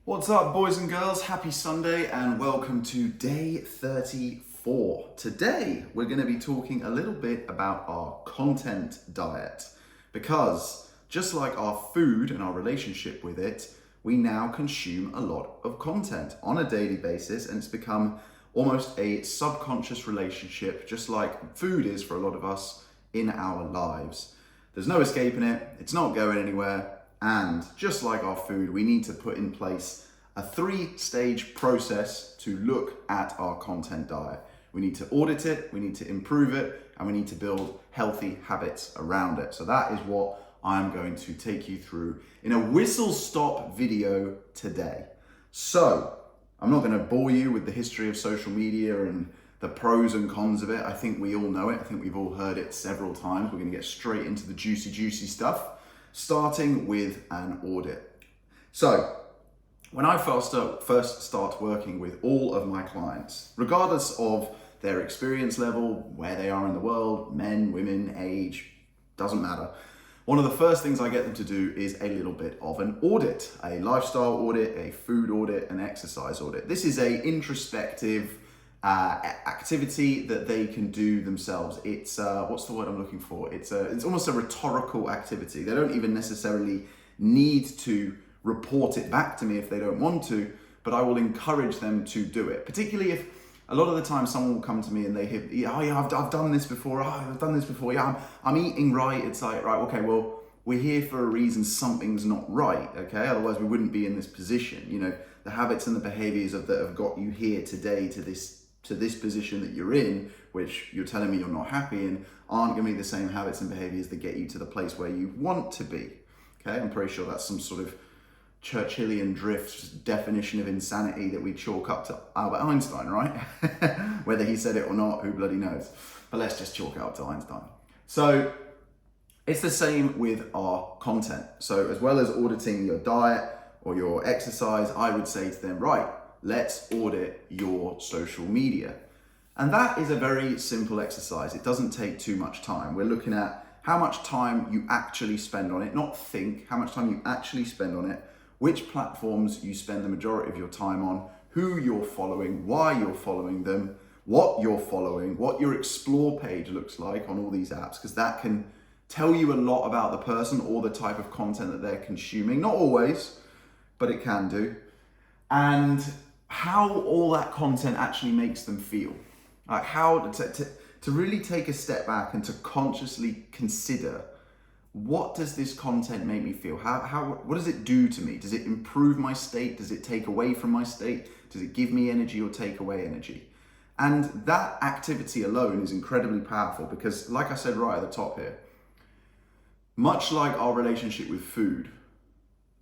What's up, boys and girls? Happy Sunday and welcome to day 34. Today, we're going to be talking a little bit about our content diet because just like our food and our relationship with it, we now consume a lot of content on a daily basis, and it's become almost a subconscious relationship, just like food is for a lot of us in our lives. There's no escaping it, it's not going anywhere. And just like our food, we need to put in place a 3-stage process to look at our content diet. We need to audit it, we need to improve it, and we need to build healthy habits around it. So that is what I'm going to take you through in a whistle-stop video today. So I'm not going to bore you with the history of social media and the pros and cons of it. I think we all know it. I think we've all heard it several times. We're going to get straight into the juicy stuff, starting with an audit. So, when I first start working with all of my clients, regardless of their experience level, where they are in the world, men, women, age, doesn't matter. One of the first things I get them to do is a little bit of an audit, a lifestyle audit, a food audit, an exercise audit. This is a introspective activity that they can do themselves. It's what's the word I'm looking for? It's almost a rhetorical activity. They don't even necessarily need to report it back to me if they don't want to, but I will encourage them to do it. Particularly if a lot of the time someone will come to me and they hit, oh yeah, I've done this before. Oh, I've done this before. Yeah, I'm eating right. It's like, right, okay, well, we're here for a reason. Something's not right. Okay, otherwise we wouldn't be in this position. You know, the habits and the behaviors that have got you here today to this position that you're in, which you're telling me you're not happy in, aren't going to be the same habits and behaviors that get you to the place where you want to be. Okay, I'm pretty sure that's some sort of Churchillian drift definition of insanity that we chalk up to Albert Einstein, right? Whether he said it or not, who bloody knows? But let's just chalk it up to Einstein. So it's the same with our content. So as well as auditing your diet or your exercise, I would say to them, right, let's audit your social media. And that is a very simple exercise. It doesn't take too much time. We're looking at how much time you actually spend on it, not think, how much time you actually spend on it, which platforms you spend the majority of your time on, who you're following, why you're following them, what you're following, what your explore page looks like on all these apps, because that can tell you a lot about the person or the type of content that they're consuming. Not always, but it can do. And how all that content actually makes them feel. Like how to really take a step back and to consciously consider, what does this content make me feel? What does it do to me? Does it improve my state? Does it take away from my state? Does it give me energy or take away energy? And that activity alone is incredibly powerful because, like I said right at the top here, much like our relationship with food,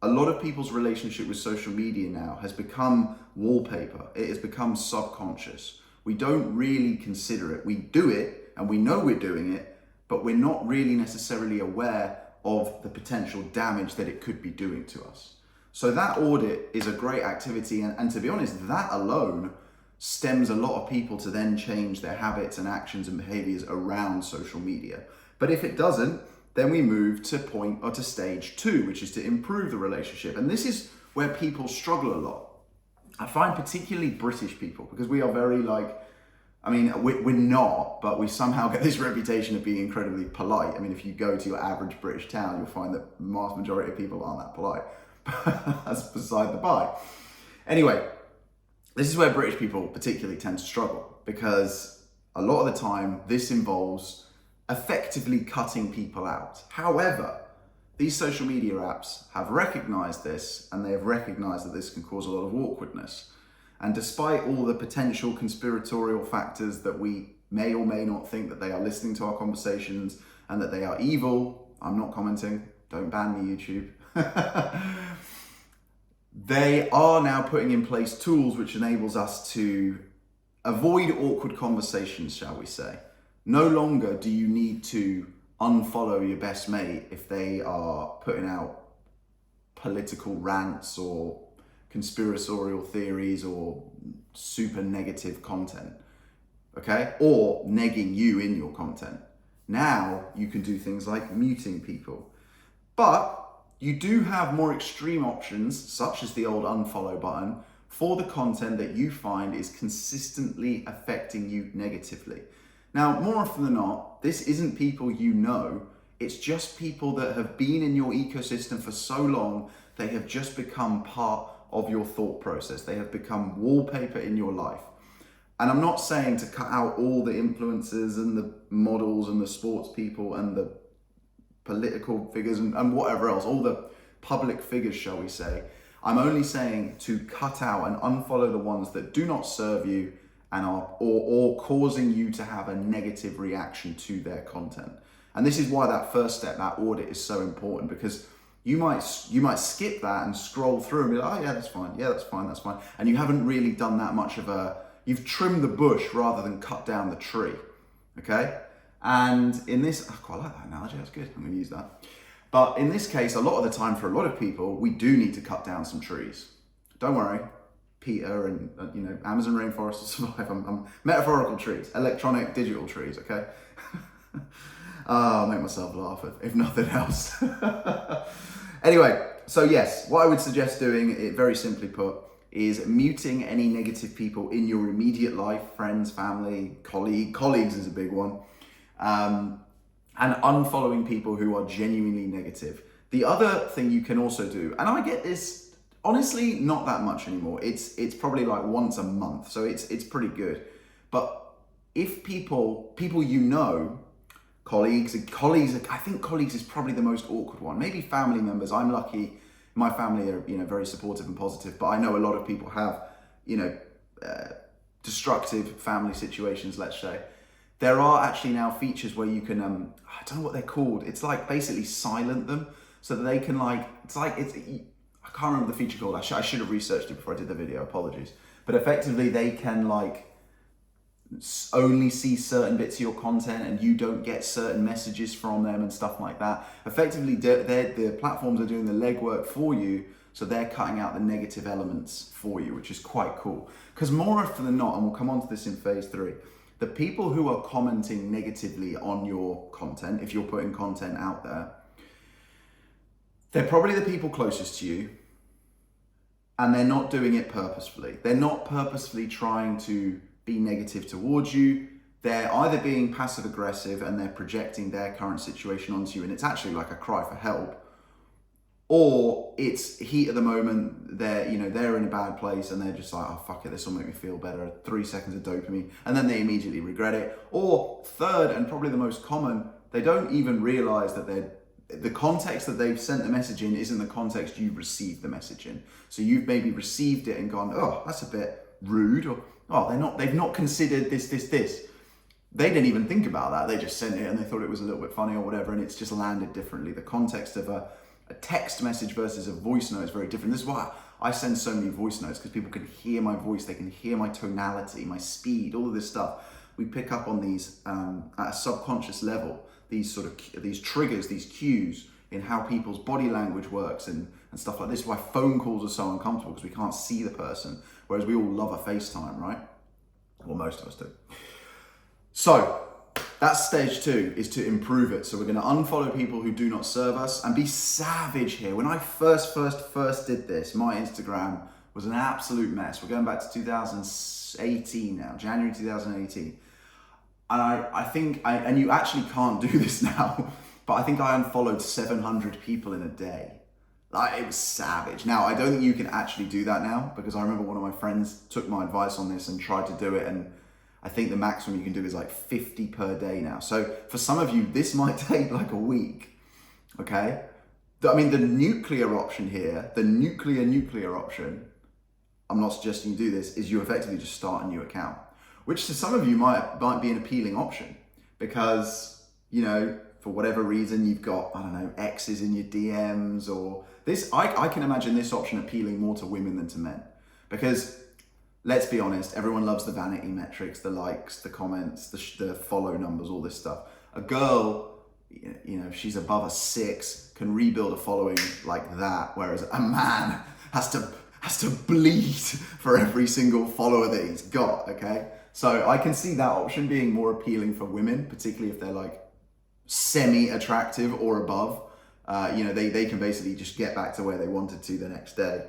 a lot of people's relationship with social media now has become wallpaper. It has become subconscious. We don't really consider it. We do it and we know we're doing it, but we're not really necessarily aware of the potential damage that it could be doing to us. So that audit is a great activity, and to be honest, that alone stems a lot of people to then change their habits and actions and behaviors around social media. But if it doesn't, then we move to stage 2, which is to improve the relationship. And this is where people struggle a lot. I find particularly British people, because we are very we're not, but we somehow get this reputation of being incredibly polite. I mean, if you go to your average British town, you'll find that the vast majority of people aren't that polite. That's beside the by. Anyway, this is where British people particularly tend to struggle, because a lot of the time this involves effectively cutting people out. However, these social media apps have recognized this, and they have recognized that this can cause a lot of awkwardness. And despite all the potential conspiratorial factors that we may or may not think that they are listening to our conversations and that they are evil, I'm not commenting, don't ban me, YouTube. They are now putting in place tools which enables us to avoid awkward conversations, shall we say. No longer do you need to unfollow your best mate if they are putting out political rants or conspiratorial theories or super negative content, okay? Or negging you in your content. Now you can do things like muting people. But you do have more extreme options, such as the old unfollow button, for the content that you find is consistently affecting you negatively. Now, more often than not, this isn't people you know, it's just people that have been in your ecosystem for so long, they have just become part of your thought process. They have become wallpaper in your life. And I'm not saying to cut out all the influencers and the models and the sports people and the political figures and whatever else, all the public figures, shall we say. I'm only saying to cut out and unfollow the ones that do not serve you and are or causing you to have a negative reaction to their content. And this is why that first step, that audit, is so important, because you might skip that and scroll through and be like, oh yeah, that's fine, yeah, that's fine, that's fine. And you haven't really done that much of you've trimmed the bush rather than cut down the tree, okay? And in this, I quite like that analogy, that's good, I'm gonna use that. But in this case, a lot of the time for a lot of people, we do need to cut down some trees. Don't worry, Peter and Amazon rainforest will survive. I'm metaphorical trees, electronic, digital trees, okay? I'll make myself laugh if nothing else. Anyway, so yes, what I would suggest doing, it very simply put, is muting any negative people in your immediate life, friends, family, colleagues is a big one. And unfollowing people who are genuinely negative. The other thing you can also do, and I get this, honestly, not that much anymore. It's probably like once a month, so it's pretty good. But if people you know, colleagues, I think colleagues is probably the most awkward one. Maybe family members. I'm lucky, my family are very supportive and positive, but I know a lot of people have destructive family situations, let's say. There are actually now features where you can, I don't know what they're called. It's like basically silent them so that they can I can't remember the feature called. I should have researched it before I did the video, apologies. But effectively they can only see certain bits of your content and you don't get certain messages from them and stuff like that. Effectively, the platforms are doing the legwork for you, so they're cutting out the negative elements for you, which is quite cool. Because more often than not, and we'll come on to this in phase 3, the people who are commenting negatively on your content, if you're putting content out there, they're probably the people closest to you, and they're not doing it purposefully. They're not purposefully trying to be negative towards you. They're either being passive aggressive and they're projecting their current situation onto you, and it's actually like a cry for help, or it's heat of the moment. They're in a bad place and they're just like, oh fuck it, this will make me feel better. 3 seconds of dopamine, and then they immediately regret it. Or third, and probably the most common, they don't even realize that the context that they've sent the message in isn't the context you've received the message in. So you've maybe received it and gone, oh, that's a bit rude, or oh, they've not considered this. They didn't even think about that. They just sent it and they thought it was a little bit funny or whatever, and it's just landed differently. The context of a text message versus a voice note is very different. This is why I send so many voice notes, because people can hear my voice, they can hear my tonality, my speed, all of this stuff. We pick up on these at a subconscious level, these triggers, these cues in how people's body language works and stuff like this. Why phone calls are so uncomfortable, because we can't see the person, whereas we all love a FaceTime, right? Well, most of us do. So that's stage 2, is to improve it. So we're going to unfollow people who do not serve us and be savage here. When I first did this, my Instagram was an absolute mess. We're going back to 2018 now, January 2018. And I think, and you actually can't do this now, but I think I unfollowed 700 people in a day. It was savage. Now, I don't think you can actually do that now, because I remember one of my friends took my advice on this and tried to do it, and I think the maximum you can do is 50 per day now. So for some of you, this might take a week, okay? I mean, the nuclear option here, the nuclear option, I'm not suggesting you do this, is you effectively just start a new account, which to some of you might be an appealing option, because, for whatever reason, you've got, I don't know, exes in your DMs or this. I can imagine this option appealing more to women than to men, because let's be honest, everyone loves the vanity metrics, the likes, the comments, the follow numbers, all this stuff. A girl, if she's above a 6, can rebuild a following like that, whereas a man has to bleed for every single follower that he's got, okay? So I can see that option being more appealing for women, particularly if they're semi-attractive or above. they can basically just get back to where they wanted to the next day.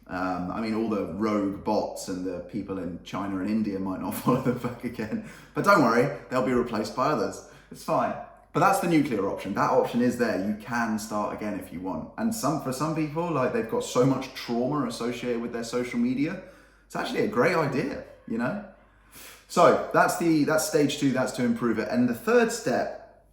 I mean, all the rogue bots and the people in China and India might not follow them back again. But don't worry, they'll be replaced by others. It's fine. But that's the nuclear option. That option is there. You can start again if you want. And for some people, like, they've got so much trauma associated with their social media, it's actually a great idea, you know? So that's stage 2, that's to improve it. And the third step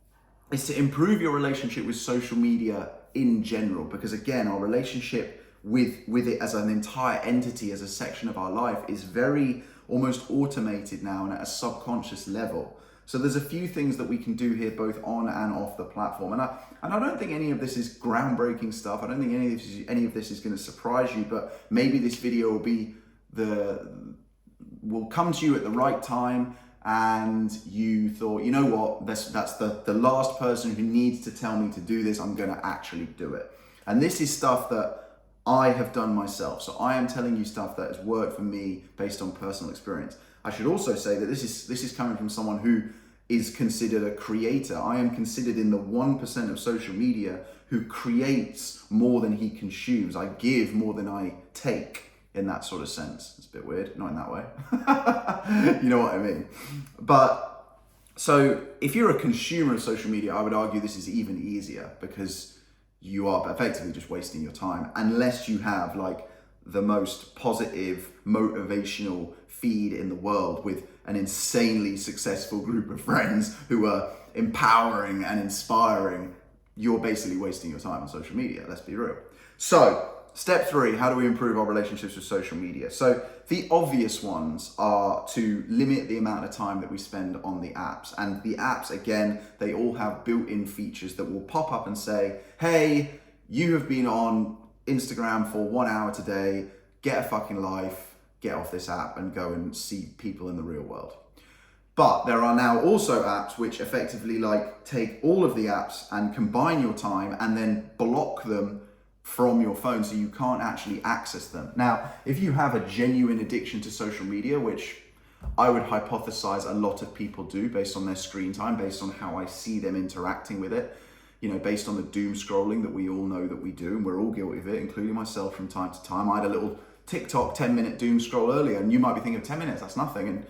is to improve your relationship with social media in general, because again, our relationship with it as an entire entity, as a section of our life, is very almost automated now and at a subconscious level. So there's a few things that we can do here, both on and off the platform. And I don't think any of this is groundbreaking stuff. I don't think any of this is going to surprise you, but maybe this video will come to you at the right time, and you thought, you know what, that's the last person who needs to tell me to do this. I'm going to actually do it. And this is stuff that I have done myself. So I am telling you stuff that has worked for me based on personal experience. I should also say that this is coming from someone who is considered a creator. I am considered in the 1% of social media who creates more than he consumes. I give more than I take, in that sort of sense. It's a bit weird, not in that way. You know what I mean? But so if you're a consumer of social media, I would argue this is even easier, because you are effectively just wasting your time, unless you have like the most positive, motivational feed in the world with an insanely successful group of friends who are empowering and inspiring. You're basically wasting your time on social media, let's be real. So step 3, how do we improve our relationships with social media? So the obvious ones are to limit the amount of time that we spend on the apps. And the apps, again, they all have built-in features that will pop up and say, hey, you have been on Instagram for 1 hour today, get a fucking life, get off this app and go and see people in the real world. But there are now also apps which effectively like take all of the apps and combine your time and then block them from your phone so you can't actually access them. Now, if you have a genuine addiction to social media, which I would hypothesize a lot of people do based on their screen time, based on how I see them interacting with it, you know, based on the doom scrolling that we all know that we do, and we're all guilty of it, including myself from time to time. I had a little TikTok 10-minute doom scroll earlier, and you might be thinking 10 minutes, that's nothing. And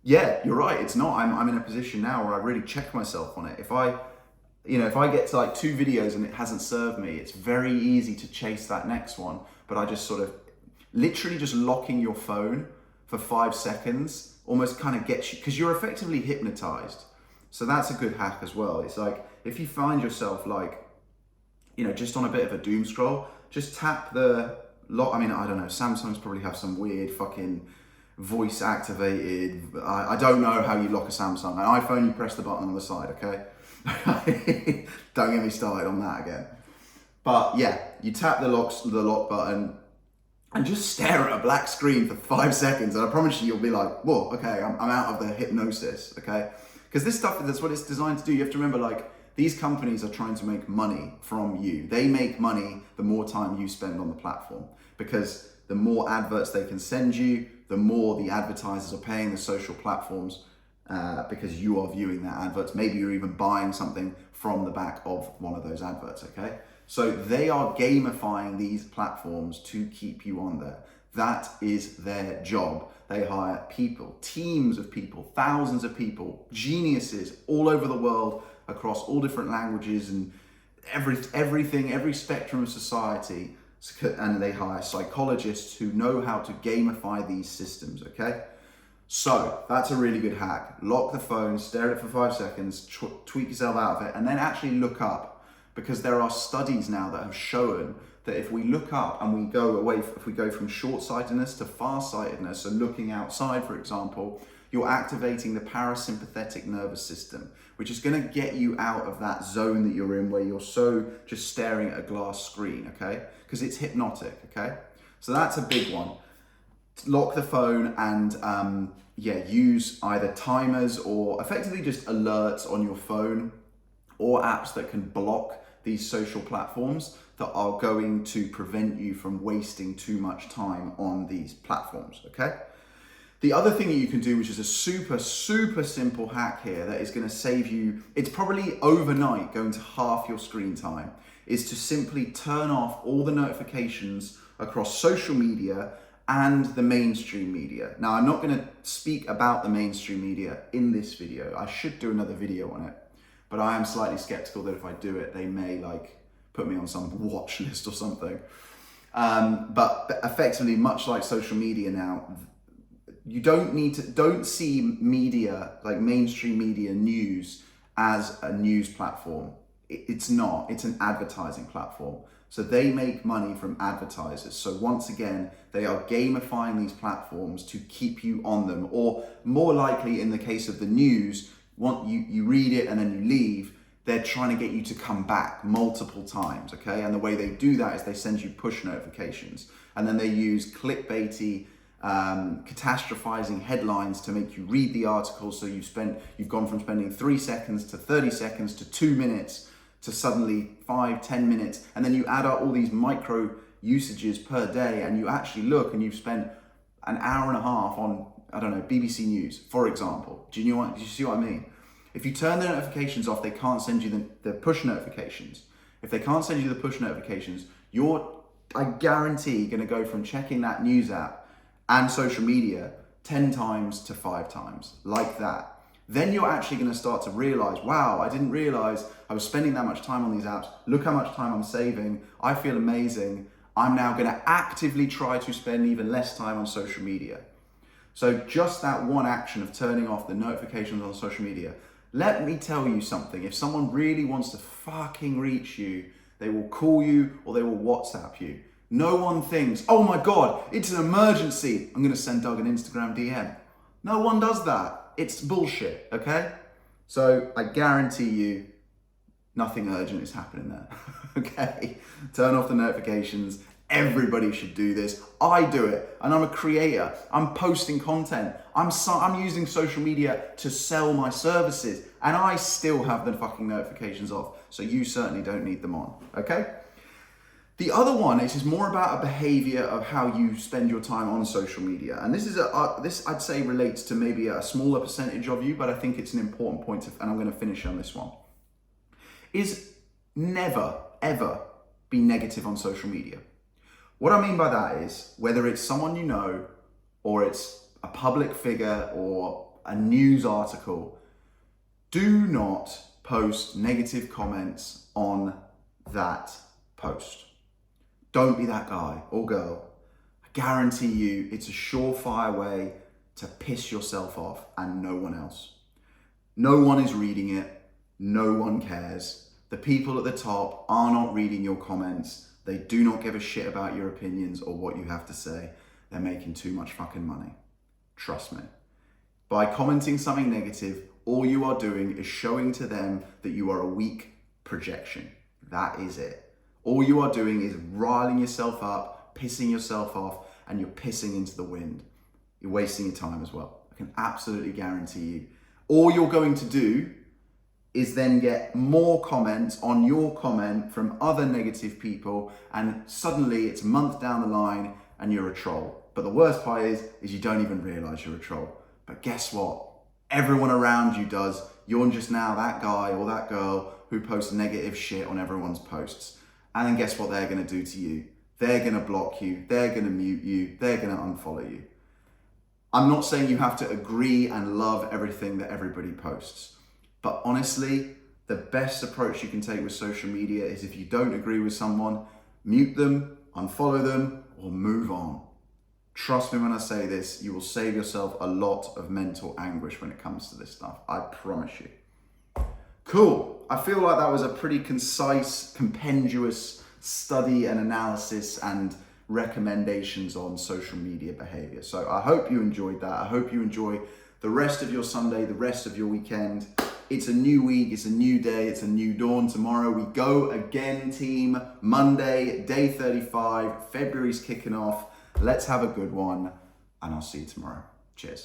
yeah, you're right, it's not. I'm in a position now where I really check myself on it. If I get to like 2 videos and it hasn't served me, it's very easy to chase that next one. But I just sort of, literally just locking your phone for 5 seconds almost kind of gets you, because you're effectively hypnotized. So that's a good hack as well. It's like, if you find yourself like, you know, just on a bit of a doom scroll, just tap the lock. I mean, I don't know, Samsungs probably have some weird fucking voice activated, I don't know how you lock a Samsung. An iPhone, you press the button on the side, okay? Don't get me started on that again. But yeah, you tap the lock button and just stare at a black screen for 5 seconds, and I promise you'll be like, whoa, okay, I'm out of the hypnosis, okay? Because this stuff, that's what it's designed to do. You have to remember, like, these companies are trying to make money from you. They make money the more time you spend on the platform, because the more adverts they can send you, the more the advertisers are paying the social platforms because you are viewing their adverts. Maybe you're even buying something from the back of one of those adverts, okay? So they are gamifying these platforms to keep you on there. That is their job. They hire people, teams of people, thousands of people, geniuses all over the world, across all different languages and everything, every spectrum of society. And they hire psychologists who know how to gamify these systems, okay? So that's a really good hack. Lock the phone, stare at it for 5 seconds, tweak yourself out of it, and then actually look up. Because there are studies now that have shown that if we look up and we go away, if we go from short-sightedness to far-sightedness, so looking outside, for example, you're activating the parasympathetic nervous system, which is going to get you out of that zone that you're in where you're so just staring at a glass screen, okay? Because it's hypnotic, okay? So that's a big one. Lock the phone and use either timers or effectively just alerts on your phone or apps that can block these social platforms that are going to prevent you from wasting too much time on these platforms, okay? The other thing that you can do, which is a super, super simple hack here that is going to save you, it's probably overnight going to half your screen time, is to simply turn off all the notifications across social media and the mainstream media. Now, I'm not going to speak about the mainstream media in this video. I should do another video on it, but I am slightly skeptical that if I do it, they may put me on some watch list or something. But effectively, much like social media now, you don't see media, like mainstream media news, as a news platform. It's not, it's an advertising platform. So they make money from advertisers. So once again, they are gamifying these platforms to keep you on them, or more likely in the case of the news, you read it and then you leave, they're trying to get you to come back multiple times, okay? And the way they do that is they send you push notifications, and then they use clickbaity, catastrophizing headlines to make you read the article. So you've gone from spending 3 seconds to 30 seconds to 2 minutes to suddenly 5-10 minutes, and then you add up all these micro usages per day, and you actually look and you've spent an hour and a half on, I don't know, BBC News, for example. Do you see what I mean? If you turn the notifications off, they can't send you the push notifications. If they can't send you the push notifications, I guarantee, going to go from checking that news app and social media 10 times to 5 times, like that. Then you're actually going to start to realize, wow, I didn't realize I was spending that much time on these apps. Look how much time I'm saving. I feel amazing. I'm now going to actively try to spend even less time on social media. So just that one action of turning off the notifications on social media, let me tell you something. If someone really wants to fucking reach you, they will call you or they will WhatsApp you. No one thinks, oh my God, it's an emergency, I'm going to send Doug an Instagram DM. No one does that. It's bullshit, okay? So I guarantee you, nothing urgent is happening there, okay? Turn off the notifications. Everybody should do this. I do it, and I'm a creator. I'm posting content. I'm using social media to sell my services, and I still have the fucking notifications off. So you certainly don't need them on, okay? The other one is more about a behavior of how you spend your time on social media. And this I'd say relates to maybe a smaller percentage of you, but I think it's an important point, and I'm going to finish on this one. Is never, ever be negative on social media. What I mean by that is, whether it's someone you know, or it's a public figure or a news article, do not post negative comments on that post. Don't be that guy or girl. I guarantee you it's a surefire way to piss yourself off and no one else. No one is reading it. No one cares. The people at the top are not reading your comments. They do not give a shit about your opinions or what you have to say. They're making too much fucking money. Trust me. By commenting something negative, all you are doing is showing to them that you are a weak projection. That is it. All you are doing is riling yourself up, pissing yourself off, and you're pissing into the wind. You're wasting your time as well. I can absolutely guarantee you. All you're going to do is then get more comments on your comment from other negative people, and suddenly it's a month down the line and you're a troll. But the worst part is you don't even realize you're a troll. But guess what? Everyone around you does. You're just now that guy or that girl who posts negative shit on everyone's posts. And then guess what they're going to do to you? They're going to block you. They're going to mute you. They're going to unfollow you. I'm not saying you have to agree and love everything that everybody posts. But honestly, the best approach you can take with social media is, if you don't agree with someone, mute them, unfollow them, or move on. Trust me when I say this, you will save yourself a lot of mental anguish when it comes to this stuff. I promise you. Cool. I feel like that was a pretty concise, compendious study and analysis and recommendations on social media behavior. So I hope you enjoyed that. I hope you enjoy the rest of your Sunday, the rest of your weekend. It's a new week, it's a new day, it's a new dawn. Tomorrow we go again, team. Monday, day 35, February's kicking off. Let's have a good one, and I'll see you tomorrow. Cheers.